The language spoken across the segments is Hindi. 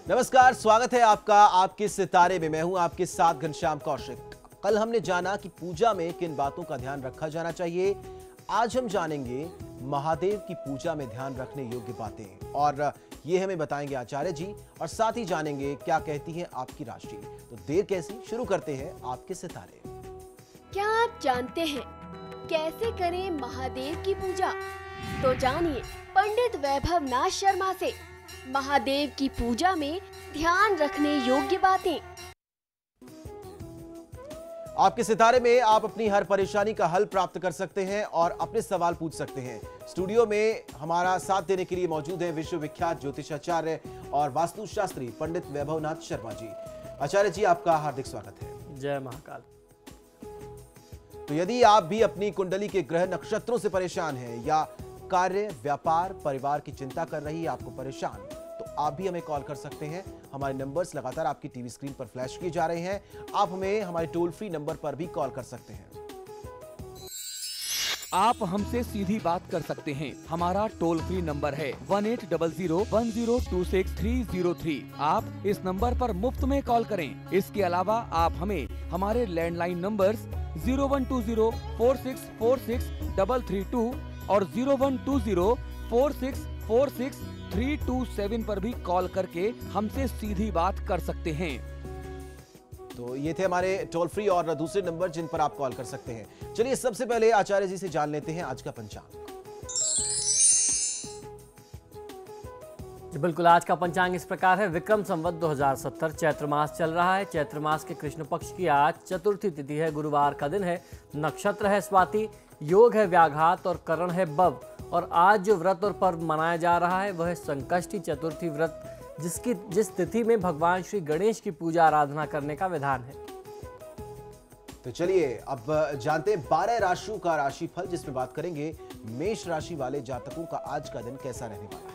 नमस्कार, स्वागत है आपका आपके सितारे में। मैं हूं आपके साथ घनश्याम कौशिक। कल हमने जाना कि पूजा में किन बातों का ध्यान रखा जाना चाहिए। आज हम जानेंगे महादेव की पूजा में ध्यान रखने योग्य बातें, और ये हमें बताएंगे आचार्य जी, और साथ ही जानेंगे क्या कहती है आपकी राशि। तो देर कैसी, शुरू करते हैं आपके सितारे। क्या आप जानते हैं कैसे करें महादेव की पूजा? तो जानिए पंडित वैभव नाथ शर्मा से महादेव की पूजा में ध्यान रखने योग्य बातें। आपके सितारे में आप अपनी हर परेशानी का हल प्राप्त कर सकते हैं और अपने सवाल पूछ सकते हैं। स्टूडियो में हमारा साथ देने के लिए मौजूद हैं विश्वविख्यात ज्योतिषाचार्य और वास्तुशास्त्री पंडित वैभव नाथ शर्मा जी। आचार्य जी, आपका हार्दिक स्वागत है। जय महाकाल। तो यदि आप भी अपनी कुंडली के ग्रह नक्षत्रों से परेशान हैं, या कार्य, व्यापार, परिवार की चिंता कर रही है आपको परेशान, तो आप भी हमें कॉल कर सकते हैं। हमारे नंबर्स लगातार आपकी टीवी स्क्रीन पर फ्लैश किए जा रहे हैं। आप हमें हमारे टोल फ्री नंबर पर भी कॉल कर सकते हैं। आप हमसे सीधी बात कर सकते हैं। हमारा टोल फ्री नंबर है 180010263003। आप इस नंबर पर मुफ्त में कॉल करें। इसके अलावा आप हमें हमारे लैंडलाइन नंबर्स 012046463332 और 012046463327 पर भी कॉल करके हमसे सीधी बात कर सकते हैं। तो ये थे हमारे टोल फ्री और दूसरे नंबर जिन पर आप कॉल कर सकते हैं। चलिए सबसे पहले आचार्य जी से जान लेते हैं आज का पंचांग। बिल्कुल, आज का पंचांग इस प्रकार है। विक्रम संवत 2070 चैत्र मास चल रहा है। चैत्र मास के कृष्ण पक्ष की आज चतुर्थी तिथि है, गुरुवार का दिन है, नक्षत्र है स्वाति, योग है व्याघात और करण है बव। और आज जो व्रत और पर्व मनाया जा रहा है वह है संकष्टी चतुर्थी व्रत, जिस तिथि में भगवान श्री गणेश की पूजा आराधना करने का विधान है। तो चलिए अब जानते हैं 12 राशियों का राशिफल, जिसमें बात करेंगे मेष राशि वाले जातकों का आज का दिन कैसा रहने वाला है।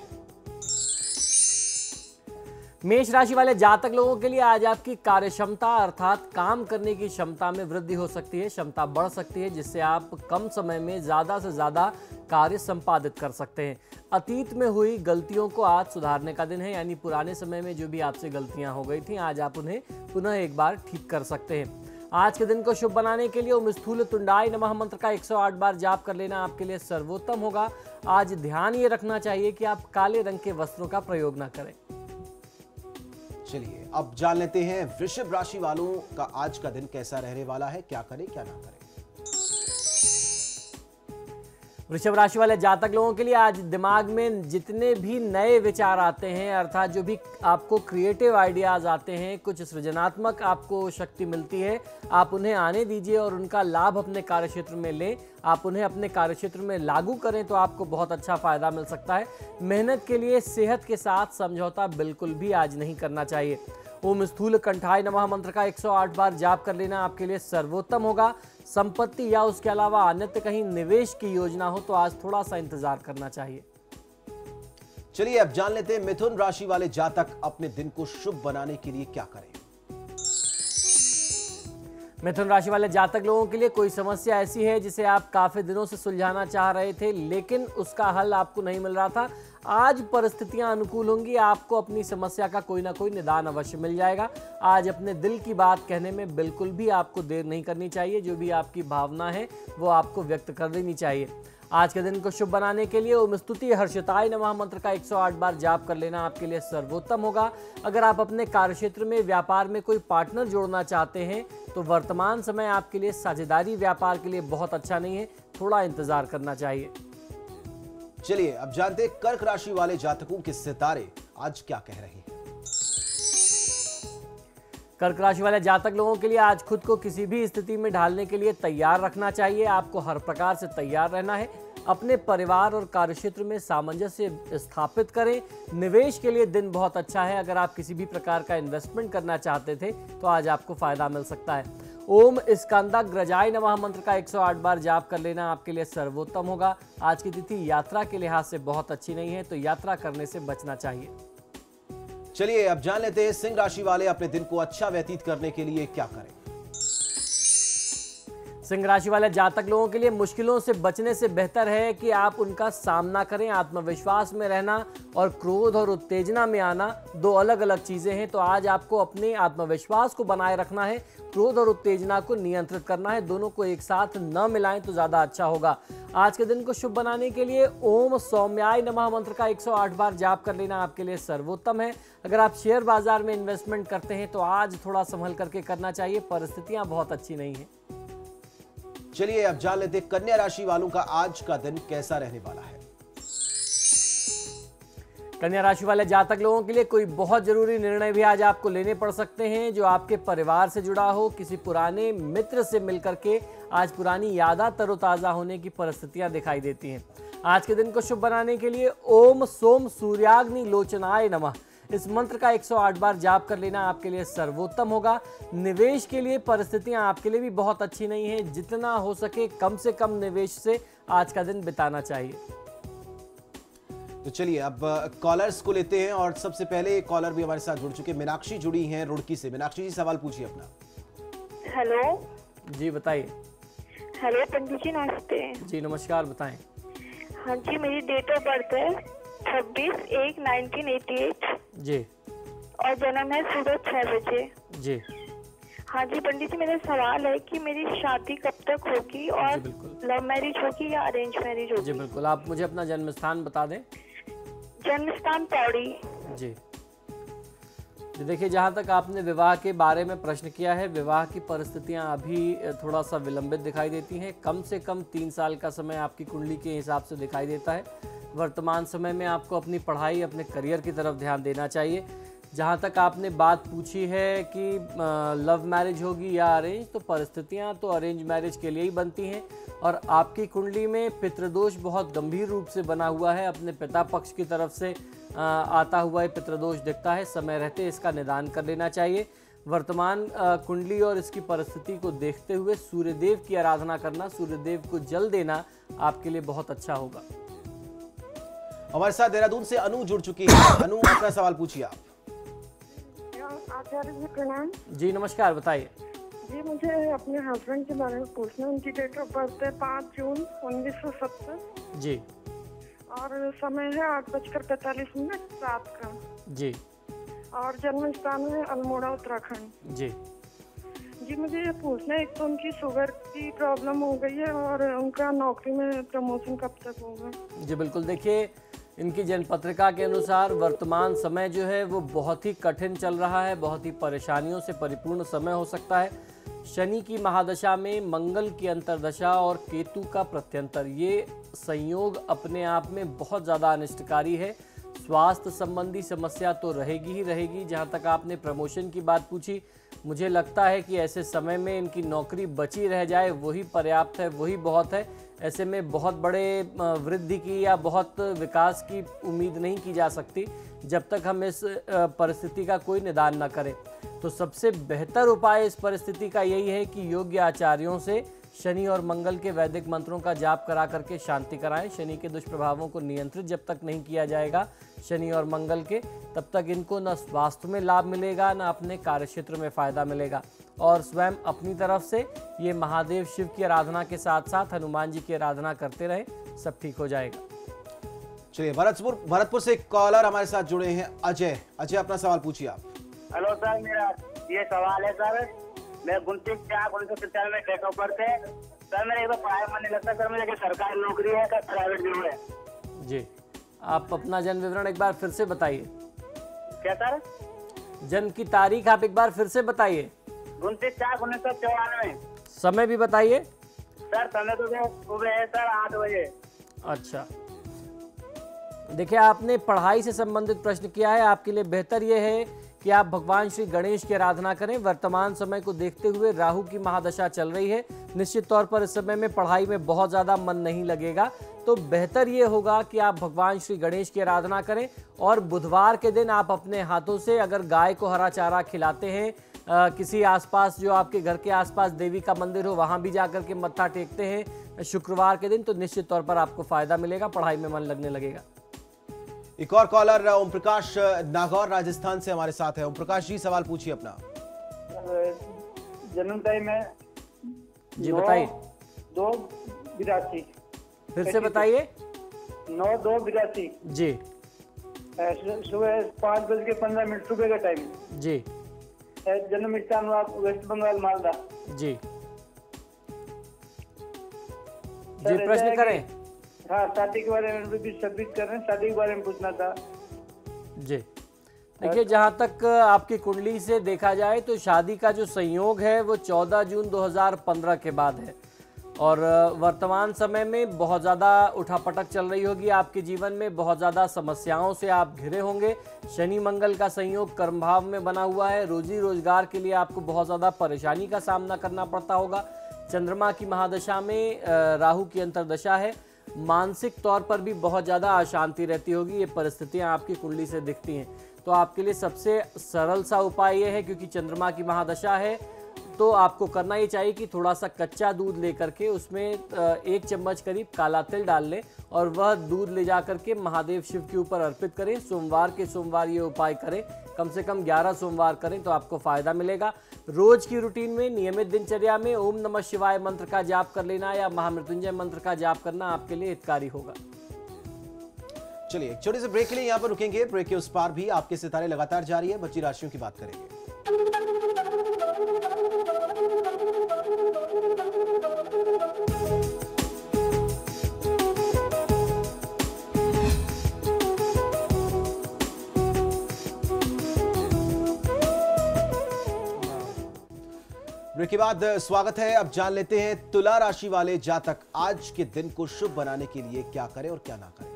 मेष राशि वाले जातक लोगों के लिए आज आपकी कार्य क्षमता अर्थात काम करने की क्षमता में वृद्धि हो सकती है, क्षमता बढ़ सकती है, जिससे आप कम समय में ज्यादा से ज्यादा कार्य संपादित कर सकते हैं। अतीत में हुई गलतियों को आज सुधारने का दिन है, यानी पुराने समय में जो भी आपसे गलतियां हो गई थी आज आप उन्हें पुनः एक बार ठीक कर सकते हैं। आज के दिन को शुभ बनाने के लिए ओम स्थूल तुंडाय नमः मंत्र का 108 बार जाप कर लेना आपके लिए सर्वोत्तम होगा। आज ध्यान ये रखना चाहिए कि आप काले रंग के वस्त्रों का प्रयोग न करें। चलिए अब जान लेते हैं वृषभ राशि वालों का आज का दिन कैसा रहने वाला है, क्या करें क्या ना करें। वृषभ राशि वाले जातक लोगों के लिए आज दिमाग में जितने भी नए विचार आते हैं, अर्थात जो भी आपको क्रिएटिव आइडियाज आते हैं, कुछ सृजनात्मक आपको शक्ति मिलती है, आप उन्हें आने दीजिए और उनका लाभ अपने कार्यक्षेत्र में लें। आप उन्हें अपने कार्यक्षेत्र में लागू करें तो आपको बहुत अच्छा फायदा मिल सकता है। मेहनत के लिए सेहत के साथ समझौता बिल्कुल भी आज नहीं करना चाहिए। ओम स्थूल कंठाय नमः मंत्र का 108 बार जाप कर लेना आपके लिए सर्वोत्तम होगा। संपत्ति या उसके अलावा अन्यत्र कहीं निवेश की योजना हो तो आज थोड़ा सा इंतजार करना चाहिए। चलिए अब जान लेते हैं मिथुन राशि वाले जातक अपने दिन को शुभ बनाने के लिए क्या करें। मिथुन राशि वाले जातक लोगों के लिए कोई समस्या ऐसी है जिसे आप काफी दिनों से सुलझाना चाह रहे थे, लेकिन उसका हल आपको नहीं मिल रहा था। आज परिस्थितियां अनुकूल होंगी, आपको अपनी समस्या का कोई ना कोई निदान अवश्य मिल जाएगा। आज अपने दिल की बात कहने में बिल्कुल भी आपको देर नहीं करनी चाहिए। जो भी आपकी भावना है वो आपको व्यक्त कर देनी चाहिए। आज के दिन को शुभ बनाने के लिए ओम स्तुति हर्षिताय नमः मंत्र का 108 बार जाप कर लेना आपके लिए सर्वोत्तम होगा। अगर आप अपने कार्यक्षेत्र में व्यापार में कोई पार्टनर जोड़ना चाहते हैं तो वर्तमान समय आपके लिए साझेदारी व्यापार के लिए बहुत अच्छा नहीं है, थोड़ा इंतजार करना चाहिए। चलिए अब जानते हैं कर्क राशि वाले जातकों के सितारे आज क्या कह रहे हैं। कर्क राशि वाले जातक लोगों के लिए आज खुद को किसी भी स्थिति में ढालने के लिए तैयार रखना चाहिए। आपको हर प्रकार से तैयार रहना है। अपने परिवार और कार्यक्षेत्र में सामंजस्य स्थापित करें। निवेश के लिए दिन बहुत अच्छा है। अगर आप किसी भी प्रकार का इन्वेस्टमेंट करना चाहते थे तो आज आपको फायदा मिल सकता है। ओम स्कंदाग्रजाय नमः मंत्र का 108 बार जाप कर लेना आपके लिए सर्वोत्तम होगा। आज की तिथि यात्रा के लिहाज से बहुत अच्छी नहीं है, तो यात्रा करने से बचना चाहिए। चलिए अब जान लेते हैं सिंह राशि वाले अपने दिन को अच्छा व्यतीत करने के लिए क्या करें। सिंह राशि वाले जातक लोगों के लिए मुश्किलों से बचने से बेहतर है कि आप उनका सामना करें। आत्मविश्वास में रहना और क्रोध और उत्तेजना में आना दो अलग अलग चीजें हैं, तो आज आपको अपने आत्मविश्वास को बनाए रखना है, क्रोध और उत्तेजना को नियंत्रित करना है। दोनों को एक साथ न मिलाएं तो ज्यादा अच्छा होगा। आज के दिन को शुभ बनाने के लिए ओम सौम्याय नमः मंत्र का 108 बार जाप कर लेना आपके लिए सर्वोत्तम है। अगर आप शेयर बाजार में इन्वेस्टमेंट करते हैं तो आज थोड़ा संभल करके करना चाहिए, परिस्थितियां बहुत अच्छी नहीं है। चलिए अब जान लेते हैं कन्या राशि वालों का आज का दिन कैसा रहने वाला है। कन्या राशि वाले जातक लोगों के लिए कोई बहुत जरूरी निर्णय भी आज आपको लेने पड़ सकते हैं जो आपके परिवार से जुड़ा हो। किसी पुराने मित्र से मिलकर के आज पुरानी यादें तरोताजा होने की परिस्थितियां दिखाई देती हैं। आज के दिन को शुभ बनाने के लिए ओम सोम सूर्याग्नि लोचनाय नमः इस मंत्र का 108 बार जाप कर लेना आपके लिए सर्वोत्तम होगा। निवेश के लिए परिस्थितियां आपके लिए भी बहुत अच्छी नहीं है। जितना हो सके कम से कम निवेश से आज का दिन बिताना चाहिए। तो चलिए अब कॉलर्स को लेते हैं और सबसे पहले कॉलर भी हमारे साथ जुड़ चुके मीनाक्षी जुड़ी हैं रुड़की से। मीनाक्षी जी सवाल पूछिए अपना। हेलो जी बताइए। हेलो पंडित जी नमस्ते। जी नमस्कार, बताएं। हाँ जी, मेरी डेट ऑफ बर्थ है 26/1/1988 जी और जन्म है सुबह 6 बजे। जी हाँ जी पंडित जी, मेरा सवाल है कि मेरी शादी कब तक होगी और बिल्कुल। लव मैरिज होगी या अरेंज मैरिज जी होगी? बिल्कुल, आप मुझे अपना जन्म स्थान बता दें। जन्म स्थान पौड़ी। जी देखिए, जहाँ तक आपने विवाह के बारे में प्रश्न किया है, विवाह की परिस्थितियाँ अभी थोड़ा सा विलंबित दिखाई देती हैं। कम से कम 3 साल का समय आपकी कुंडली के हिसाब से दिखाई देता है। वर्तमान समय में आपको अपनी पढ़ाई, अपने करियर की तरफ ध्यान देना चाहिए। जहाँ तक आपने बात पूछी है कि लव मैरिज होगी या अरेंज, तो परिस्थितियाँ तो अरेंज मैरिज के लिए ही बनती हैं। और आपकी कुंडली में पितृदोष बहुत गंभीर रूप से बना हुआ है। अपने पिता पक्ष की तरफ से आता हुआ पितृदोष दिखता है। समय रहते इसका निदान कर लेना चाहिए। वर्तमान कुंडली और इसकी परिस्थिति को देखते हुए सूर्यदेव की आराधना करना, सूर्यदेव को जल देना आपके लिए बहुत अच्छा होगा। हमारे साथ देहरादून से अनु जुड़ चुकी है। अनु, अपना सवाल पूछिए आप। आचार्य जी प्रणाम। जी नमस्कार, बताइए। जी मुझे अपने हस्बैंड के बारे में पूछना। उनकी डेट ऑफ बर्थ है 5 जून 1970 जी और समय है 8:45 रात का जी और जन्म स्थान है अल्मोड़ा उत्तराखंड। जी जी मुझे ये पूछना है, एक तो उनकी शुगर की प्रॉब्लम हो गई है और उनका नौकरी में प्रमोशन कब तक होगा? जी बिल्कुल, देखिए इनकी जन्मपत्रिका के अनुसार वर्तमान समय जो है वो बहुत ही कठिन चल रहा है, बहुत ही परेशानियों से परिपूर्ण समय हो सकता है। शनि की महादशा में मंगल की अंतर्दशा और केतु का प्रत्यंतर, ये संयोग अपने आप में बहुत ज़्यादा अनिष्टकारी है। स्वास्थ्य संबंधी समस्या तो रहेगी ही रहेगी। जहाँ तक आपने प्रमोशन की बात पूछी, मुझे लगता है कि ऐसे समय में इनकी नौकरी बची रह जाए वही पर्याप्त है, वही बहुत है। ऐसे में बहुत बड़े वृद्धि की या बहुत विकास की उम्मीद नहीं की जा सकती जब तक हम इस परिस्थिति का कोई निदान न करें। तो सबसे बेहतर उपाय इस परिस्थिति का यही है कि योग्य आचार्यों से शनि और मंगल के वैदिक मंत्रों का जाप करा करके शांति कराएं। शनि के दुष्प्रभावों को नियंत्रित जब तक नहीं किया जाएगा शनि और मंगल के, तब तक इनको न स्वास्थ्य में लाभ मिलेगा, न अपने कार्यक्षेत्र में फायदा मिलेगा। और स्वयं अपनी तरफ से ये महादेव शिव की आराधना के साथ साथ हनुमान जी की आराधना करते रहें, सब ठीक हो जाएगा। चलिए भरतपुर से एक कॉलर हमारे साथ जुड़े हैं, अजय। अजय, अपना सवाल पूछिए आप। हेलो सर, मेरा ये सवाल है सर, मैं 29/4/1997 में डेट ऑफ बर्थ है सर। मेरा एक तो पढ़ाई मन नहीं लगता सर, मुझे सरकारी नौकरी है क्या प्राइवेट जॉब है? जी, आप अपना जन्म विवरण एक बार फिर से बताइए। क्या सर? जन्म की तारीख आप एक बार फिर से बताइए। 29/4/1994। समय भी बताइए। सर समय तो सुबह है सर 8 बजे। अच्छा, देखिए आपने पढ़ाई से संबंधित प्रश्न किया है। आपके लिए बेहतर यह है कि आप भगवान श्री गणेश की आराधना करें। वर्तमान समय को देखते हुए राहु की महादशा चल रही है, निश्चित तौर पर इस समय में पढ़ाई में बहुत ज़्यादा मन नहीं लगेगा। तो बेहतर ये होगा कि आप भगवान श्री गणेश की आराधना करें और बुधवार के दिन आप अपने हाथों से अगर गाय को हरा चारा खिलाते हैं, किसी आसपास जो आपके घर के आसपास देवी का मंदिर हो वहाँ भी जाकर के मत्था टेकते हैं शुक्रवार के दिन, तो निश्चित तौर पर आपको फायदा मिलेगा, पढ़ाई में मन लगने लगेगा। एक और कॉलर ओम प्रकाश नागौर राजस्थान से हमारे साथ है। ओम प्रकाश जी, सवाल पूछिए अपना। जन्म टाइम है जी बताइए, 9-2-82। फिर से बताइए। 9-2-82। जी सुबह 5:15 सुबह का टाइम। जी जन्म स्थान वेस्ट बंगाल मालदा। जी जी, प्रश्न करें। हाँ, शादी के बारे में भी सबमिट कर रहे हैं, शादी के बारे में पूछना था। जी देखिए, जहाँ तक आपकी कुंडली से देखा जाए तो शादी का जो संयोग है वो 14 जून 2015 के बाद है और वर्तमान समय में बहुत ज़्यादा उठापटक चल रही होगी आपके जीवन में, बहुत ज़्यादा समस्याओं से आप घिरे होंगे। शनि मंगल का संयोग कर्म भाव में बना हुआ है, रोजी रोजगार के लिए आपको बहुत ज़्यादा परेशानी का सामना करना पड़ता होगा। चंद्रमा की महादशा में राहु की अंतर्दशा है, मानसिक तौर पर भी बहुत ज़्यादा अशांति रहती होगी। ये परिस्थितियाँ आपकी कुंडली से दिखती हैं। तो आपके लिए सबसे सरल सा उपाय ये है, क्योंकि चंद्रमा की महादशा है तो आपको करना ये चाहिए कि थोड़ा सा कच्चा दूध लेकर के उसमें 1 चम्मच करीब काला तिल डाल लें और वह दूध ले जा करके महादेव शिव के ऊपर अर्पित करें। सोमवार के सोमवार ये उपाय करें, कम से कम 11 सोमवार करें तो आपको फायदा मिलेगा। रोज की रूटीन में, नियमित दिनचर्या में ओम नमः शिवाय मंत्र का जाप कर लेना या महामृत्युंजय मंत्र का जाप करना आपके लिए हितकारी होगा। चलिए एक छोटे से ब्रेक के लिए यहाँ पर रुकेंगे। ब्रेक के उस पार भी आपके सितारे लगातार जारी है, बची राशियों की बात करेंगे। ब्रेक के बाद स्वागत है। अब जान लेते हैं तुला राशि वाले जातक आज के दिन को शुभ बनाने के लिए क्या करें और क्या ना करें।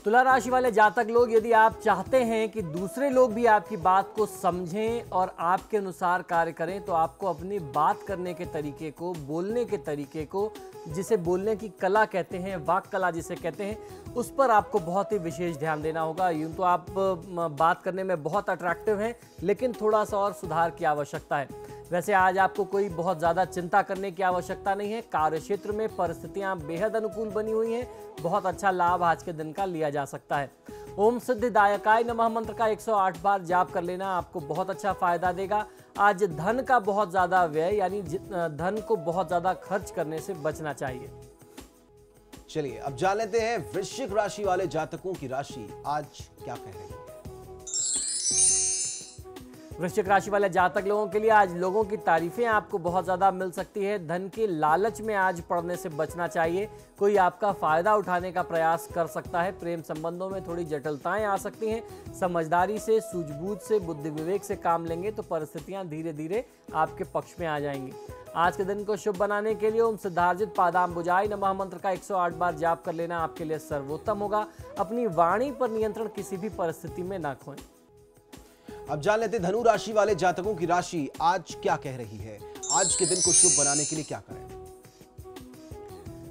तुला राशि वाले जातक लोग, यदि आप चाहते हैं कि दूसरे लोग भी आपकी बात को समझें और आपके अनुसार कार्य करें, तो आपको अपनी बात करने के तरीके को, बोलने के तरीके को, जिसे बोलने की कला कहते हैं, वाक कला जिसे कहते हैं, उस पर आपको बहुत ही विशेष ध्यान देना होगा। यूँ तो आप बात करने में बहुत अट्रैक्टिव हैं, लेकिन थोड़ा सा और सुधार की आवश्यकता है। वैसे आज आपको कोई बहुत ज़्यादा चिंता करने की आवश्यकता नहीं है। कार्य क्षेत्र में परिस्थितियां बेहद अनुकूल बनी हुई हैं, बहुत अच्छा लाभ आज के दिन का लिया जा सकता है। ओम सिद्धिदायकाय नमः मंत्र का 108 बार जाप कर लेना आपको बहुत अच्छा फायदा देगा। आज धन का बहुत ज़्यादा व्यय, यानी धन को बहुत ज़्यादा खर्च करने से बचना चाहिए। चलिए अब जान लेते हैं वृश्चिक राशि वाले जातकों की राशि आज क्या कह रही है। वृश्चिक राशि वाले जातक लोगों के लिए आज लोगों की तारीफें आपको बहुत ज़्यादा मिल सकती है। धन के लालच में आज पड़ने से बचना चाहिए। कोई आपका फ़ायदा उठाने का प्रयास कर सकता है। प्रेम संबंधों में थोड़ी जटिलताएं आ सकती हैं। समझदारी से, सूझबूझ से, बुद्धि विवेक से काम लेंगे तो परिस्थितियां धीरे धीरे आपके पक्ष में आ जाएंगी। आज के दिन को शुभ बनाने के लिए ओम सिद्धार्जित पादाम्बुजाय नमः मंत्र का 108 बार जाप कर लेना आपके लिए सर्वोत्तम होगा। अपनी वाणी पर नियंत्रण किसी भी परिस्थिति में ना खोएं। अब जान लेते धनु राशि वाले जातकों की राशि आज क्या कह रही है। आज के दिन को शुभ बनाने के लिए क्या करें।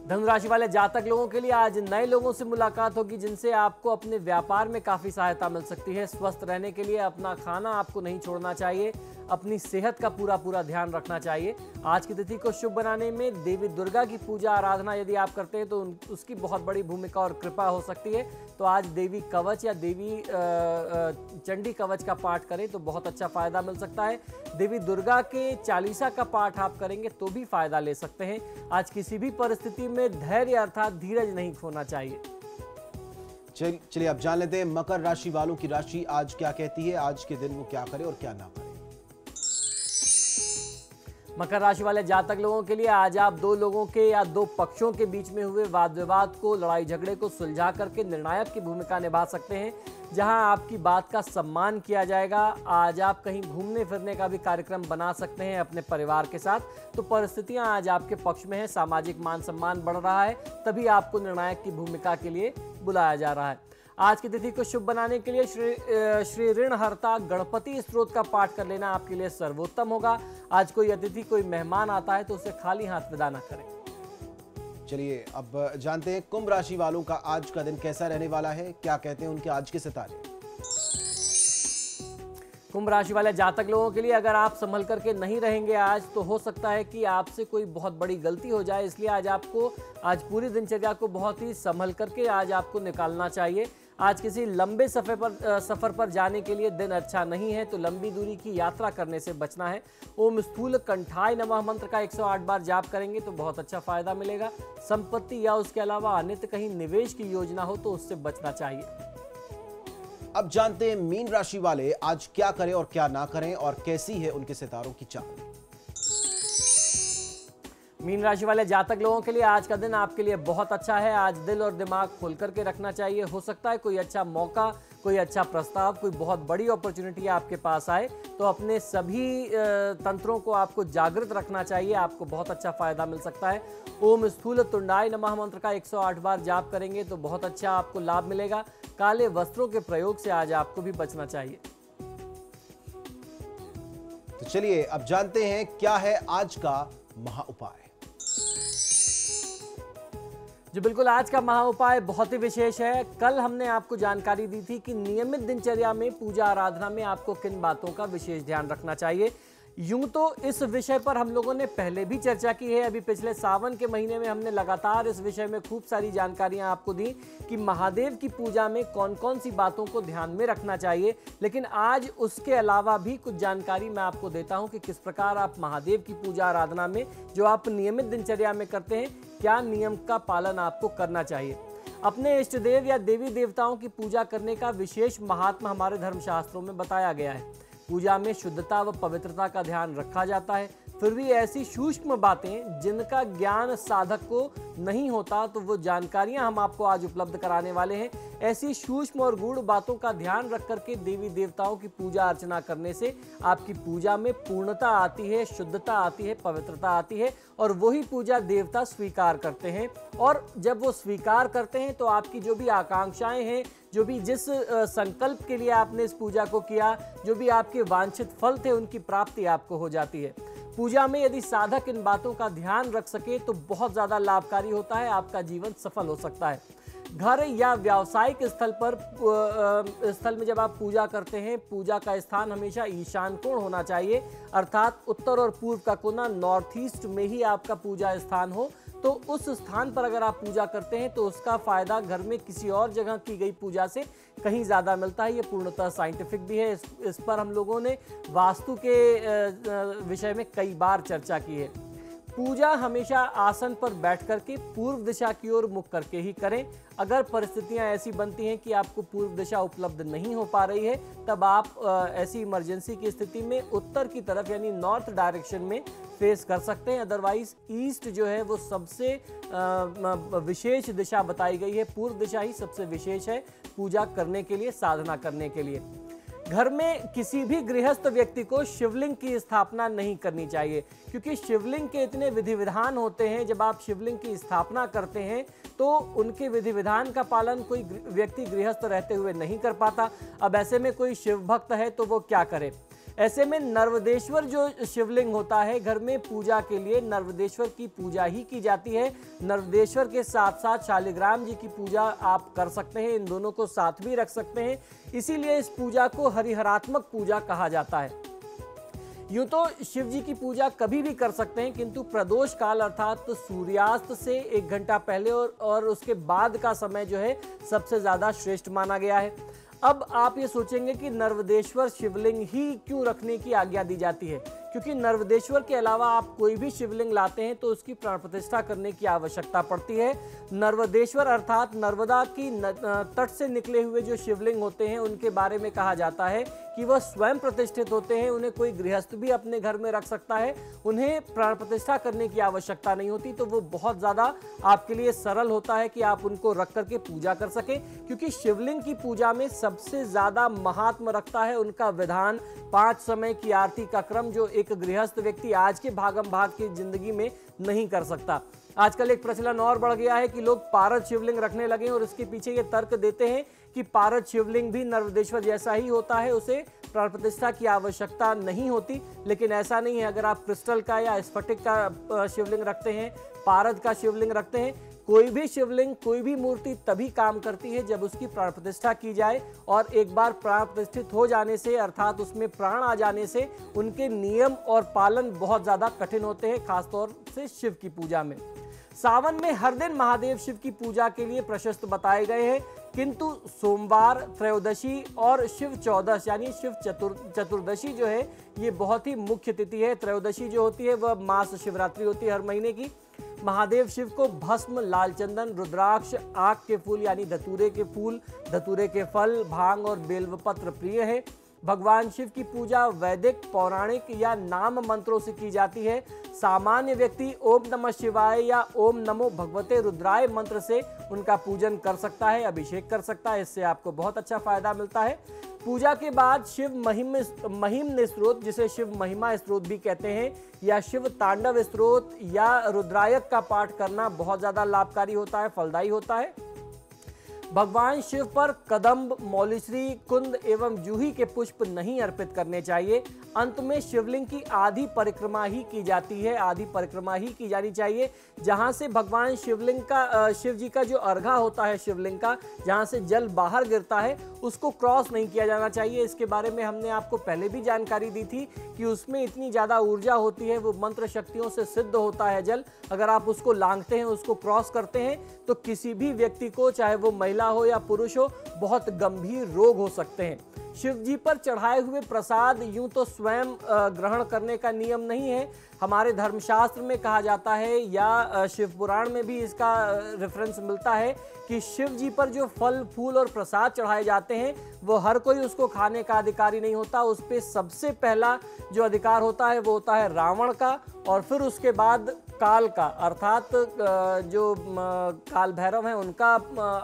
धनु राशि वाले जातक लोगों के लिए आज नए लोगों से मुलाकात होगी, जिनसे आपको अपने व्यापार में काफी सहायता मिल सकती है। स्वस्थ रहने के लिए अपना खाना आपको नहीं छोड़ना चाहिए। अपनी सेहत का पूरा ध्यान रखना चाहिए। आज की तिथि को शुभ बनाने में देवी दुर्गा की पूजा आराधना यदि आप करते हैं तो उसकी बहुत बड़ी भूमिका और कृपा हो सकती है। तो आज देवी कवच या देवी चंडी कवच का पाठ करें तो बहुत अच्छा फायदा मिल सकता है। देवी दुर्गा के चालीसा का पाठ आप करेंगे तो भी फायदा ले सकते हैं। आज किसी भी परिस्थिति में धैर्य अर्थात धीरज नहीं खोना चाहिए। चलिए अब जान लेते हैं मकर राशि वालों की राशि आज क्या कहती है। आज के दिन वो क्या करे और क्या ना करे। मकर राशि वाले जातक लोगों के लिए आज आप दो लोगों के या दो पक्षों के बीच में हुए वाद विवाद को, लड़ाई झगड़े को सुलझा करके निर्णायक की भूमिका निभा सकते हैं, जहां आपकी बात का सम्मान किया जाएगा। आज आप कहीं घूमने फिरने का भी कार्यक्रम बना सकते हैं अपने परिवार के साथ। तो परिस्थितियां आज आपके पक्ष में है। सामाजिक मान सम्मान बढ़ रहा है, तभी आपको निर्णायक की भूमिका के लिए बुलाया जा रहा है। आज की तिथि को शुभ बनाने के लिए श्री ऋणहर्ता गणपति स्तोत्र का पाठ कर लेना आपके लिए सर्वोत्तम होगा। आज कोई अतिथि, कोई मेहमान आता है तो उसे खाली हाथ विदा न करें। चलिए अब जानते हैं कुंभ राशि वालों का आज का दिन कैसा रहने वाला है। क्या कहते हैं उनके आज के सितारे। कुंभ राशि वाले जातक लोगों के लिए अगर आप संभल करके नहीं रहेंगे आज, तो हो सकता है कि आपसे कोई बहुत बड़ी गलती हो जाए। इसलिए आज पूरी दिनचर्या को बहुत ही संभल करके आज आपको निकालना चाहिए। आज किसी लंबे सफर पर जाने के लिए दिन अच्छा नहीं है, तो लंबी दूरी की यात्रा करने से बचना है। ओम स्थूल कंठाय नमः मंत्र का 108 बार जाप करेंगे तो बहुत अच्छा फायदा मिलेगा। संपत्ति या उसके अलावा अन्यत्र कहीं निवेश की योजना हो तो उससे बचना चाहिए। अब जानते हैं मीन राशि वाले आज क्या करें और क्या ना करें और कैसी है उनके सितारों की चाल। मीन राशि वाले जातक लोगों के लिए आज का दिन आपके लिए बहुत अच्छा है। आज दिल और दिमाग खोल करके रखना चाहिए। हो सकता है कोई अच्छा मौका, कोई अच्छा प्रस्ताव, कोई बहुत बड़ी अपॉर्चुनिटी आपके पास आए, तो अपने सभी तंत्रों को आपको जागृत रखना चाहिए। आपको बहुत अच्छा फायदा मिल सकता है। ओम स्थूल तुंडाय नमः मंत्र का 108 बार जाप करेंगे तो बहुत अच्छा आपको लाभ मिलेगा। काले वस्त्रों के प्रयोग से आज आपको भी बचना चाहिए। तो चलिए अब जानते हैं क्या है आज का महा उपाय। जी बिल्कुल, आज का महा उपाय बहुत ही विशेष है। कल हमने आपको जानकारी दी थी कि नियमित दिनचर्या में पूजा आराधना में आपको किन बातों का विशेष ध्यान रखना चाहिए। यूं तो इस विषय पर हम लोगों ने पहले भी चर्चा की है। अभी पिछले सावन के महीने में हमने लगातार इस विषय में खूब सारी जानकारियां आपको दी कि महादेव की पूजा में कौन कौन सी बातों को ध्यान में रखना चाहिए। लेकिन आज उसके अलावा भी कुछ जानकारी मैं आपको देता हूं कि किस प्रकार आप महादेव की पूजा आराधना में जो आप नियमित दिनचर्या में करते हैं, क्या नियम का पालन आपको करना चाहिए। अपने इष्ट देव या देवी देवताओं की पूजा करने का विशेष महात्मा हमारे धर्मशास्त्रों में बताया गया है। पूजा में शुद्धता व पवित्रता का ध्यान रखा जाता है। फिर भी ऐसी सूक्ष्म बातें जिनका ज्ञान साधक को नहीं होता, तो वो जानकारियां हम आपको आज उपलब्ध कराने वाले हैं। ऐसी सूक्ष्म और गूढ़ बातों का ध्यान रख करके देवी देवताओं की पूजा अर्चना करने से आपकी पूजा में पूर्णता आती है, शुद्धता आती है, पवित्रता आती है और वही पूजा देवता स्वीकार करते हैं। और जब वो स्वीकार करते हैं तो आपकी जो भी आकांक्षाएं हैं, जो भी जिस संकल्प के लिए आपने इस पूजा को किया, जो भी आपके वांछित फल थे, उनकी प्राप्ति आपको हो जाती है। पूजा में यदि साधक इन बातों का ध्यान रख सके तो बहुत ज़्यादा लाभकारी होता है, आपका जीवन सफल हो सकता है। घर या व्यावसायिक स्थल में जब आप पूजा करते हैं, पूजा का स्थान हमेशा ईशान कोण होना चाहिए, अर्थात उत्तर और पूर्व का कोना, नॉर्थ ईस्ट में ही आपका पूजा स्थान हो। तो उस स्थान पर अगर आप पूजा करते हैं तो उसका फायदा घर में किसी और जगह की गई पूजा से कहीं ज़्यादा मिलता है। ये पूर्णतः साइंटिफिक भी है। इस पर हम लोगों ने वास्तु के विषय में कई बार चर्चा की है। पूजा हमेशा आसन पर बैठ करके पूर्व दिशा की ओर मुख करके ही करें। अगर परिस्थितियां ऐसी बनती हैं कि आपको पूर्व दिशा उपलब्ध नहीं हो पा रही है, तब आप ऐसी इमरजेंसी की स्थिति में उत्तर की तरफ यानी नॉर्थ डायरेक्शन में फेस कर सकते हैं। अदरवाइज ईस्ट जो है वो सबसे विशेष दिशा बताई गई है। पूर्व दिशा ही सबसे विशेष है पूजा करने के लिए, साधना करने के लिए। घर में किसी भी गृहस्थ व्यक्ति को शिवलिंग की स्थापना नहीं करनी चाहिए, क्योंकि शिवलिंग के इतने विधि विधान होते हैं। जब आप शिवलिंग की स्थापना करते हैं तो उनके विधि विधान का पालन कोई व्यक्ति गृहस्थ रहते हुए नहीं कर पाता। अब ऐसे में कोई शिव भक्त है तो वो क्या करे। ऐसे में नर्वदेश्वर जो शिवलिंग होता है, घर में पूजा के लिए नर्वदेश्वर की पूजा ही की जाती है। नर्वदेश्वर के साथ साथ शालिग्राम जी की पूजा आप कर सकते हैं, इन दोनों को साथ भी रख सकते हैं। इसीलिए इस पूजा को हरिहरात्मक पूजा कहा जाता है। यूं तो शिव जी की पूजा कभी भी कर सकते हैं, किंतु प्रदोष काल अर्थात तो सूर्यास्त से 1 घंटा पहले और उसके बाद का समय जो है सबसे ज़्यादा श्रेष्ठ माना गया है। अब आप ये सोचेंगे कि नर्वदेश्वर शिवलिंग ही क्यों रखने की आज्ञा दी जाती है, क्योंकि नर्वदेश्वर के अलावा आप कोई भी शिवलिंग लाते हैं तो उसकी प्राण प्रतिष्ठा करने की आवश्यकता पड़ती है। नर्वदेश्वर अर्थात नर्मदा की तट से निकले हुए जो शिवलिंग होते हैं उनके बारे में कहा जाता है कि वह स्वयं प्रतिष्ठित होते हैं। उन्हें कोई गृहस्थ भी अपने घर में रख सकता है, उन्हें प्राण प्रतिष्ठा करने की आवश्यकता नहीं होती। तो वो बहुत ज़्यादा आपके लिए सरल होता है कि आप उनको रख करके पूजा कर सकें, क्योंकि शिवलिंग की पूजा में सबसे ज़्यादा महात्म रखता है उनका विधान। 5 समय की आरती का क्रम जो एक गृहस्थ व्यक्ति आज के भागम भाग की जिंदगी में नहीं कर सकता। आजकल एक प्रचलन और बढ़ गया है कि लोग पारद शिवलिंग रखने लगे और इसके पीछे ये तर्क देते हैं कि पारद शिवलिंग भी नर्वदेश्वर जैसा ही होता है, उसे प्राण प्रतिष्ठा की आवश्यकता नहीं होती। लेकिन ऐसा नहीं है। अगर आप क्रिस्टल का या स्फटिक का शिवलिंग रखते हैं, पारद का शिवलिंग रखते हैं, कोई भी शिवलिंग, कोई भी मूर्ति तभी काम करती है जब उसकी प्राण प्रतिष्ठा की जाए। और एक बार प्राण प्रतिष्ठित हो जाने से अर्थात उसमें प्राण आ जाने से उनके नियम और पालन बहुत ज़्यादा कठिन होते हैं, खासतौर से शिव की पूजा में। सावन में हर दिन महादेव शिव की पूजा के लिए प्रशस्त बताए गए हैं। किंतु सोमवार, त्रयोदशी और शिव चौदश यानी शिव चतुर्दशी जो है ये बहुत ही मुख्य तिथि है। त्रयोदशी जो होती है वह मास शिवरात्रि होती है हर महीने की। महादेव शिव को भस्म, लाल चंदन, रुद्राक्ष, आक के फूल यानी धतूरे के फूल, धतूरे के फल, भांग और बेलवपत्र प्रिय है। भगवान शिव की पूजा वैदिक, पौराणिक या नाम मंत्रों से की जाती है। सामान्य व्यक्ति ओम नमः शिवाय या ओम नमो भगवते रुद्राय मंत्र से उनका पूजन कर सकता है, अभिषेक कर सकता है। इससे आपको बहुत अच्छा फायदा मिलता है। पूजा के बाद शिव महिम्न स्तोत्र, जिसे शिव महिमा स्तोत्र भी कहते हैं, या शिव तांडव स्तोत्र या रुद्रायक का पाठ करना बहुत ज्यादा लाभकारी होता है, फलदायी होता है। भगवान शिव पर कदम्ब, मौलीश्री, कुंद एवं जूही के पुष्प नहीं अर्पित करने चाहिए। अंत में शिवलिंग की आधी परिक्रमा ही की जाती है, आधी परिक्रमा ही की जानी चाहिए। जहां से भगवान शिव जी का जो अर्घा होता है शिवलिंग का, जहां से जल बाहर गिरता है, उसको क्रॉस नहीं किया जाना चाहिए। इसके बारे में हमने आपको पहले भी जानकारी दी थी कि उसमें इतनी ज़्यादा ऊर्जा होती है, वो मंत्र शक्तियों से सिद्ध होता है जल। अगर आप उसको लांघते हैं, उसको क्रॉस करते हैं, तो किसी भी व्यक्ति को, चाहे वो महिला हो या पुरुष हो, बहुत गंभीर रोग हो सकते हैं। शिव जी पर चढ़ाए हुए प्रसाद यूं तो स्वयं ग्रहण करने का नियम नहीं है। हमारे धर्मशास्त्र में कहा जाता है या शिव पुराण में भी इसका रेफरेंस मिलता है कि शिव जी पर जो फल, फूल और प्रसाद चढ़ाए जाते हैं वो हर कोई उसको खाने का अधिकारी नहीं होता। उस पर सबसे पहला जो अधिकार होता है वो होता है रावण का, और फिर उसके बाद काल का, अर्थात जो काल भैरव हैं उनका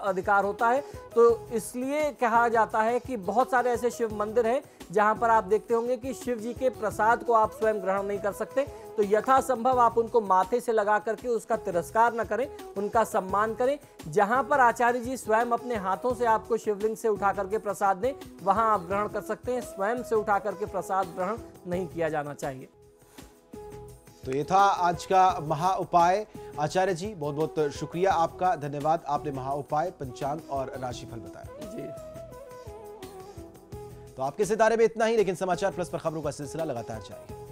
अधिकार होता है। तो इसलिए कहा जाता है कि बहुत सारे ऐसे शिव मंदिर हैं जहां पर आप देखते होंगे कि शिव जी के प्रसाद को आप स्वयं ग्रहण नहीं कर सकते। तो यथासंभव आप उनको माथे से लगा करके उसका तिरस्कार न करें, उनका सम्मान करें। जहां पर आचार्य जी स्वयं अपने हाथों से आपको शिवलिंग से उठा करके प्रसाद दें, वहां आप ग्रहण कर सकते हैं। स्वयं से उठा करके प्रसाद ग्रहण नहीं किया जाना चाहिए। तो ये था आज का महा उपाय। आचार्य जी बहुत बहुत शुक्रिया आपका, धन्यवाद। आपने महा उपाय, पंचांग और राशिफल बताया जी। तो आपके सितारे में इतना ही, लेकिन समाचार प्लस पर खबरों का सिलसिला लगातार जारी है।